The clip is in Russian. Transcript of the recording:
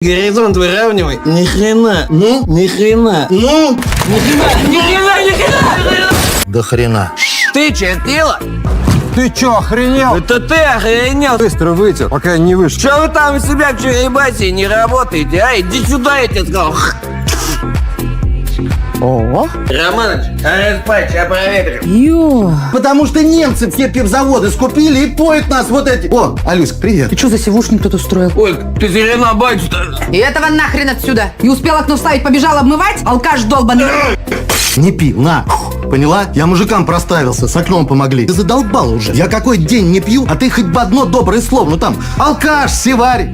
Горизонт выравнивай. Ни хрена. Ну? Ни хрена. Ну? Ни хрена. Ни хрена. Ни хрена. До хрена. Ты чертила? Ты чё, охренел? Это ты охренел? Быстро вытер, пока я не вышел. Что вы там у себя в черебасе не работаете, а? Иди сюда, я тебе сказал. О, Романыч, спать, сейчас проветрим. ё. Потому что немцы все пивзаводы скупили и поют нас вот эти. О, Алюська, привет. Ты что за сивушник тут устроил? Ой, ты зелена батюшка. И этого нахрен отсюда! Не успел окно вставить, побежал обмывать? Алкаш долбаный! Не пи, на. Поняла? Я мужикам проставился, с окном помогли. Ты задолбал уже. Я какой день не пью, а ты хоть бы одно доброе слово. Ну там, алкаш, сиварь.